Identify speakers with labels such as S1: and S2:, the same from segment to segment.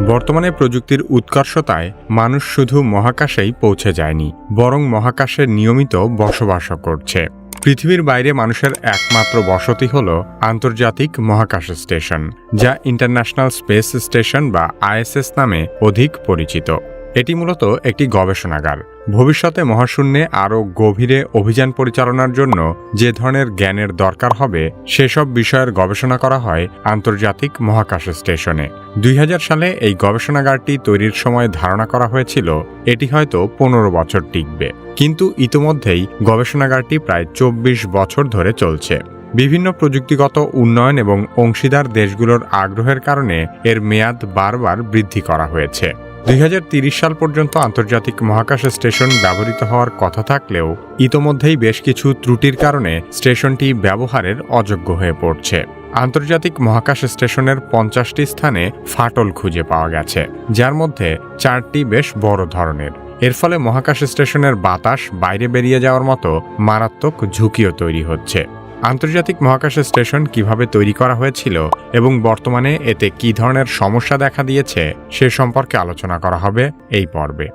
S1: বর্তমানে প্রযুক্তির উৎকর্ষতায় মানুষ শুধু মহাকাশেই পৌঁছে যায়নি, বরং মহাকাশে নিয়মিত বসবাসও করছে। পৃথিবীর বাইরে মানুষের একমাত্র বসতি হল আন্তর্জাতিক মহাকাশ স্টেশন, যা ইন্টারন্যাশনাল স্পেস স্টেশন বা আইএসএস নামে অধিক পরিচিত। এটি মূলত একটি গবেষণাগার। ভবিষ্যতে মহাশূন্যে আরও গভীরে অভিযান পরিচালনার জন্য যে ধরনের জ্ঞানের দরকার হবে সেসব বিষয়ের গবেষণা করা হয় আন্তর্জাতিক মহাকাশ স্টেশনে। 2000 সালে এই গবেষণাগারটি তৈরির সময় ধারণা করা হয়েছিল এটি হয়তো 15 বছর টিকবে, কিন্তু ইতোমধ্যেই গবেষণাগারটি প্রায় 24 বছর ধরে চলছে। বিভিন্ন প্রযুক্তিগত উন্নয়ন এবং অংশীদার দেশগুলোর আগ্রহের কারণে এর মেয়াদ বারবার বৃদ্ধি করা হয়েছে। 2030 সাল পর্যন্ত আন্তর্জাতিক মহাকাশ স্টেশন ব্যবহৃত হওয়ার কথা থাকলেও ইতোমধ্যেই বেশ কিছু ত্রুটির কারণে স্টেশনটি ব্যবহারের অযোগ্য হয়ে পড়ছে। আন্তর্জাতিক মহাকাশ স্টেশনের 50টি স্থানে ফাটল খুঁজে পাওয়া গেছে, যার মধ্যে 4টি বেশ বড় ধরনের। এর ফলে মহাকাশ স্টেশনের বাতাস বাইরে বেরিয়ে যাওয়ার মতো মারাত্মক ঝুঁকিও তৈরি হচ্ছে। আন্তর্জাতিক মহাকাশ স্টেশন কিভাবে তৈরি করা হয়েছিল এবং বর্তমানে এতে কী ধরনের সমস্যা দেখা দিয়েছে সে সম্পর্কে আলোচনা করা হবে এই পর্বে।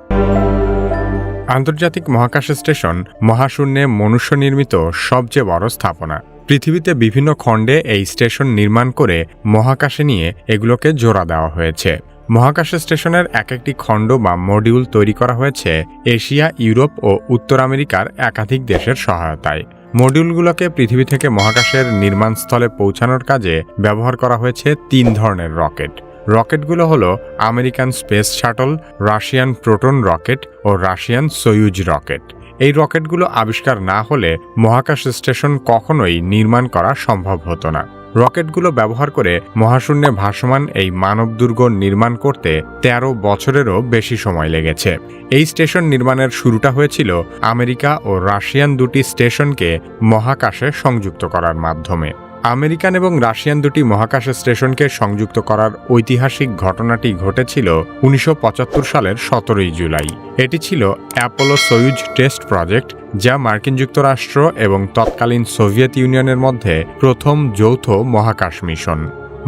S1: আন্তর্জাতিক মহাকাশ স্টেশন মহাশূন্যে মনুষ্য নির্মিত সবচেয়ে বড় স্থাপনা। পৃথিবীতে বিভিন্ন খণ্ডে এই স্টেশন নির্মাণ করে মহাকাশে নিয়ে এগুলোকে জোড়া দেওয়া হয়েছে। মহাকাশ স্টেশনের একটি খণ্ড বা মডিউল তৈরি করা হয়েছে এশিয়া, ইউরোপ ও উত্তর আমেরিকার একাধিক দেশের সহায়তায়। মডিউলগুলোকে পৃথিবী থেকে মহাকাশের নির্মাণস্থলে পৌঁছানোর কাজে ব্যবহার করা হয়েছে 3 ধরনের রকেট। রকেটগুলো হলো American space shuttle, Russian proton rocket ও রাশিয়ান সোয়ুজ রকেট। এই রকেটগুলো আবিষ্কার না হলে মহাকাশ স্টেশন কখনোই নির্মাণ করা সম্ভব হতো না। রকেটগুলো ব্যবহার করে মহাশূন্যে ভাসমান এই মানবদুর্গ নির্মাণ করতে 13 বছরেরও বেশি সময় লেগেছে। এই স্টেশন নির্মাণের শুরুটা হয়েছিল আমেরিকা ও রাশিয়ান দুটি স্টেশনকে মহাকাশে সংযুক্ত করার মাধ্যমে। আমেরিকান এবং রাশিয়ান দুটি মহাকাশ স্টেশনকে সংযুক্ত করার ঐতিহাসিক ঘটনাটি ঘটেছিল 1975 সালের 17 জুলাই। এটি ছিল অ্যাপোলো সোয়ুজ টেস্ট প্রজেক্ট, যা মার্কিন যুক্তরাষ্ট্র এবং তৎকালীন সোভিয়েত ইউনিয়নের মধ্যে প্রথম যৌথ মহাকাশ মিশন।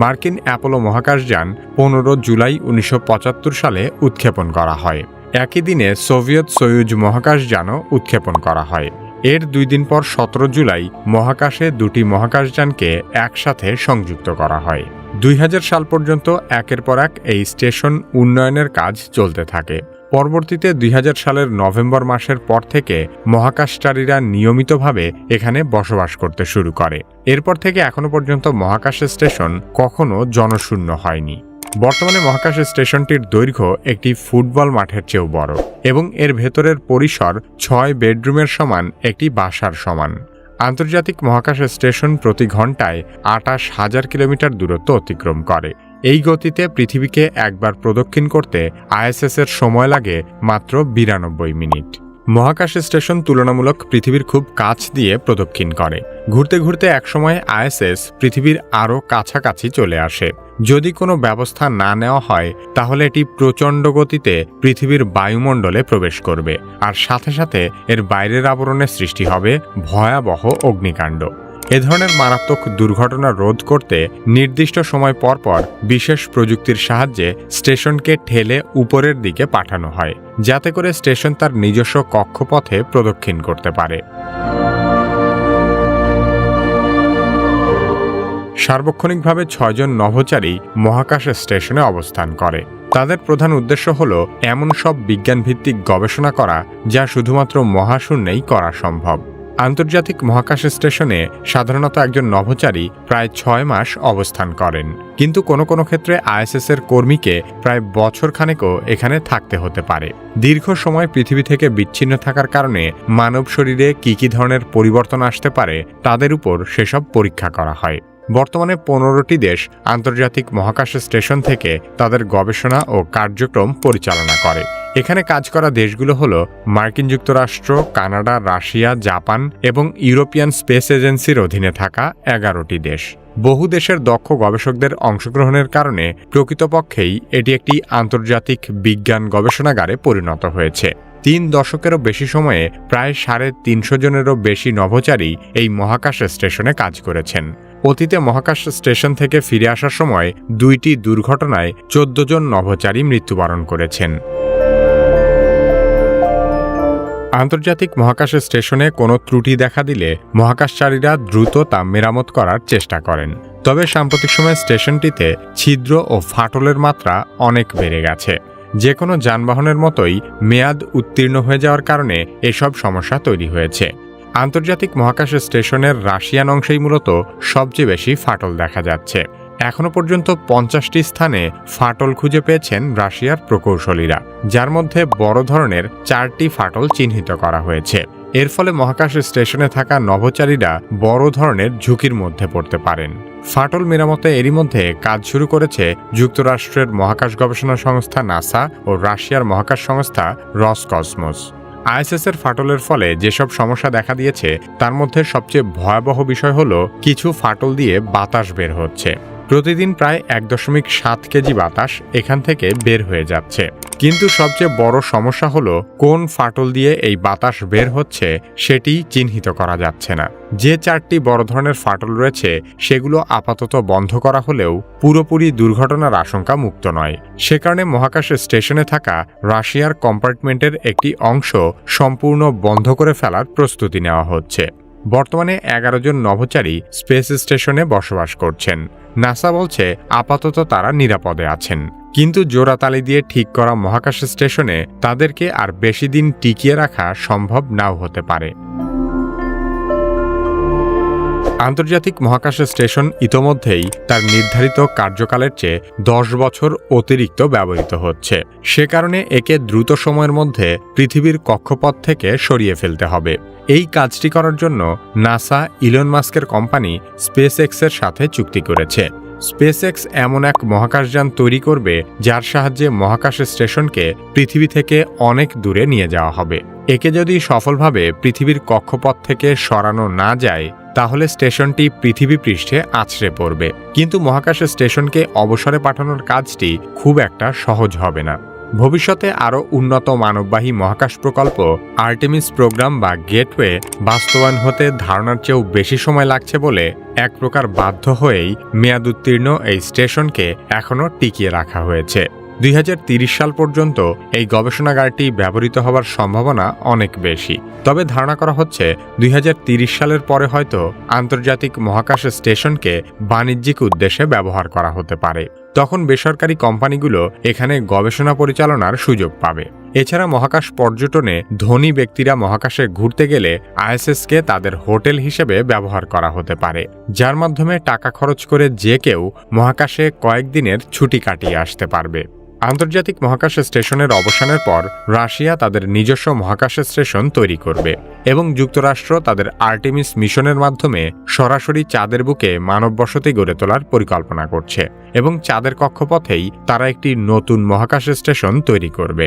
S1: মার্কিন অ্যাপোলো মহাকাশযান 15 জুলাই 1975 সালে উৎক্ষেপণ করা হয়। একই দিনে সোভিয়েত সোয়ুজ মহাকাশযানও উৎক্ষেপণ করা হয়। এর 2 দিন পর 17 জুলাই মহাকাশে দুটি মহাকাশযানকে একসাথে সংযুক্ত করা হয়। 2000 সাল পর্যন্ত একের পর এক এই স্টেশন উন্নয়নের কাজ চলতে থাকে। পরবর্তীতে 2000 সালের নভেম্বর মাসের পর থেকে মহাকাশচারীরা নিয়মিতভাবে এখানে বসবাস করতে শুরু করে। এরপর থেকে এখনো পর্যন্ত মহাকাশ স্টেশন কখনো জনশূন্য হয়নি। বর্তমানে মহাকাশ স্টেশনটির দৈর্ঘ্য একটি ফুটবল মাঠের চেয়েও বড় এবং এর ভেতরের পরিসর 6 বেডরুমের সমান একটি বাসার সমান। আন্তর্জাতিক মহাকাশ স্টেশন প্রতি ঘন্টায় 28,000 কিলোমিটার দূরত্ব অতিক্রম করে। এই গতিতে পৃথিবীকে একবার প্রদক্ষিণ করতে আইএসএস-এর সময় লাগে মাত্র 92 মিনিট। মহাকাশ স্টেশন তুলনামূলক পৃথিবীর খুব কাছ দিয়ে প্রদক্ষিণ করে। ঘুরতে ঘুরতে একসময় আইএসএস পৃথিবীর আরও কাছাকাছি চলে আসে। যদি কোনো ব্যবস্থা না নেওয়া হয় তাহলে এটি প্রচণ্ড গতিতে পৃথিবীর বায়ুমণ্ডলে প্রবেশ করবে, আর সাথে সাথে এর বাইরের আবরণে সৃষ্টি হবে ভয়াবহ অগ্নিকাণ্ড। এ ধরনের মারাত্মক দুর্ঘটনা রোধ করতে নির্দিষ্ট সময় পর পর বিশেষ প্রযুক্তির সাহায্যে স্টেশনকে ঠেলে উপরের দিকে পাঠানো হয়, যাতে করে স্টেশন তার নিজস্ব কক্ষপথে প্রদক্ষিণ করতে পারে। সার্বক্ষণিকভাবে 6 জন নভোচারী মহাকাশ স্টেশনে অবস্থান করে। তাদের প্রধান উদ্দেশ্য হল এমন সব বিজ্ঞানভিত্তিক গবেষণা করা যা শুধুমাত্র মহাশূন্যেই করা সম্ভব। আন্তর্জাতিক মহাকাশ স্টেশনে সাধারণত একজন নভোচারী প্রায় 6 মাস অবস্থান করেন, কিন্তু কোনো কোনো ক্ষেত্রে আইএসএস-এর কর্মীকে প্রায় বছরখানেকও এখানে থাকতে হতে পারে। দীর্ঘ সময় পৃথিবী থেকে বিচ্ছিন্ন থাকার কারণে মানব শরীরে কী কী ধরনের পরিবর্তন আসতে পারে তাদের উপর সেসব পরীক্ষা করা হয়। বর্তমানে 15টি দেশ আন্তর্জাতিক মহাকাশ স্টেশন থেকে তাদের গবেষণা ও কার্যক্রম পরিচালনা করে। এখানে কাজ করা দেশগুলো হলো মার্কিন যুক্তরাষ্ট্র, কানাডা, রাশিয়া, জাপান এবং ইউরোপিয়ান স্পেস এজেন্সির অধীনে থাকা 11টি দেশ। বহু দেশের দক্ষ গবেষকদের অংশগ্রহণের কারণে প্রকৃতপক্ষেই এটি একটি আন্তর্জাতিক বিজ্ঞান গবেষণাগারে পরিণত হয়েছে। 3 দশকেরও বেশি সময়ে প্রায় 350 জনেরও বেশি নভোচারী এই মহাকাশ স্টেশনে কাজ করেছেন। অতীতে মহাকাশ স্টেশন থেকে ফিরে আসার সময় 2টি দুর্ঘটনায় 14 জন নভোচারী মৃত্যুবরণ করেছেন। আন্তর্জাতিক মহাকাশ স্টেশনে কোনো ত্রুটি দেখা দিলে মহাকাশচারীরা দ্রুত তা মেরামত করার চেষ্টা করেন। তবে সাম্প্রতিক সময়ে স্টেশনটিতে ছিদ্র ও ফাটলের মাত্রা অনেক বেড়ে গেছে। যে কোনো যানবাহনের মতোই মেয়াদ উত্তীর্ণ হয়ে যাওয়ার কারণে এসব সমস্যা তৈরি হয়েছে। আন্তর্জাতিক মহাকাশ স্টেশনের রাশিয়ান অংশেই মূলত সবচেয়ে বেশি ফাটল দেখা যাচ্ছে। এখনো পর্যন্ত 50টি স্থানে ফাটল খুঁজে পেয়েছেন রাশিয়ার প্রকৌশলীরা, যার মধ্যে বড় ধরনের 4টি ফাটল চিহ্নিত করা হয়েছে। এর ফলে মহাকাশ স্টেশনে থাকা নভোচারীরা বড় ধরনের ঝুঁকির মধ্যে পড়তে পারেন। ফাটল মেরামতে এরই মধ্যে কাজ শুরু করেছে যুক্তরাষ্ট্রের মহাকাশ গবেষণা সংস্থা নাসা ও রাশিয়ার মহাকাশ সংস্থা রসকসমস। আইএসএস-এর ফাটলের ফলে যেসব সমস্যা দেখা দিয়েছে তার মধ্যে সবচেয়ে ভয়াবহ বিষয় হলো কিছু ফাটল দিয়ে বাতাস বের হচ্ছে। প্রতিদিন প্রায় 1.7 কেজি বাতাস এখান থেকে বের হয়ে যাচ্ছে। কিন্তু সবচেয়ে বড় সমস্যা হলো কোন ফাটল দিয়ে এই বাতাস বের হচ্ছে সেটি চিহ্নিত করা যাচ্ছে না। যে 4টি বড় ধরনের ফাটল রয়েছে সেগুলো আপাতত বন্ধ করা হলেও পুরোপুরি দুর্ঘটনার আশঙ্কা মুক্ত নয়। সে কারণে মহাকাশ স্টেশনে থাকা রাশিয়ার কম্পার্টমেন্টের একটি অংশ সম্পূর্ণ বন্ধ করে ফেলার প্রস্তুতি নেওয়া হচ্ছে। বর্তমানে 11 জন নভোচারী স্পেস স্টেশনে বসবাস করছেন। নাসা বলছে আপাতত তারা নিরাপদে আছেন, কিন্তু জোড়াতালি দিয়ে ঠিক করা মহাকাশ স্টেশনে তাদেরকে আর বেশি দিন টিকিয়ে রাখা সম্ভব নাও হতে পারে। আন্তর্জাতিক মহাকাশ স্টেশন ইতোমধ্যেই তার নির্ধারিত কার্যকালের চেয়ে 10 বছর অতিরিক্ত ব্যবহৃত হচ্ছে। সে কারণে একে দ্রুত সময়ের মধ্যে পৃথিবীর কক্ষপথ থেকে সরিয়ে ফেলতে হবে। এই কাজটি করার জন্য নাসা ইলন মাস্কের কোম্পানি স্পেসএক্সের সাথে চুক্তি করেছে। স্পেসএক্স এমন এক মহাকাশযান তৈরি করবে যার সাহায্যে মহাকাশ স্টেশনকে পৃথিবী থেকে অনেক দূরে নিয়ে যাওয়া হবে। একে যদি সফলভাবে পৃথিবীর কক্ষপথ থেকে সরানো না যায় তাহলে স্টেশনটি পৃথিবী পৃষ্ঠে আছড়ে পড়বে। কিন্তু মহাকাশ স্টেশনকে অবসরে পাঠানোর কাজটি খুব একটা সহজ হবে না। ভবিষ্যতে আরও উন্নত মানববাহী মহাকাশ প্রকল্প আর্টেমিস প্রোগ্রাম বা গেটওয়ে বাস্তবায়ন হতে ধারণার চেয়েও বেশি সময় লাগছে বলে এক প্রকার বাধ্য হয়েই মেয়াদ উত্তীর্ণ এই স্টেশনকে এখনও টিকিয়ে রাখা হয়েছে। 2030 সাল পর্যন্ত এই গবেষণাগারটি ব্যবহৃত হওয়ার সম্ভাবনা অনেক বেশি। তবে ধারণা করা হচ্ছে 2030 সালের পরে হয়তো আন্তর্জাতিক মহাকাশ স্টেশনকে বাণিজ্যিক উদ্দেশ্যে ব্যবহার করা হতে পারে। তখন বেসরকারি কোম্পানিগুলো এখানে গবেষণা পরিচালনার সুযোগ পাবে। এছাড়া মহাকাশ পর্যটনে ধনী ব্যক্তিরা মহাকাশে ঘুরতে গেলে আইএসএসকে তাদের হোটেল হিসেবে ব্যবহার করা হতে পারে, যার মাধ্যমে টাকা খরচ করে যে কেউ মহাকাশে কয়েকদিনের ছুটি কাটিয়ে আসতে পারবে। আন্তর্জাতিক মহাকাশ স্টেশনের অবসানের পর রাশিয়া তাদের নিজস্ব মহাকাশ স্টেশন তৈরি করবে এবং যুক্তরাষ্ট্র তাদের আর্টেমিস মিশনের মাধ্যমে সরাসরি চাঁদের বুকে মানব বসতি গড়ে তোলার পরিকল্পনা করছে এবং চাঁদের কক্ষপথেই তারা একটি নতুন মহাকাশ স্টেশন তৈরি করবে।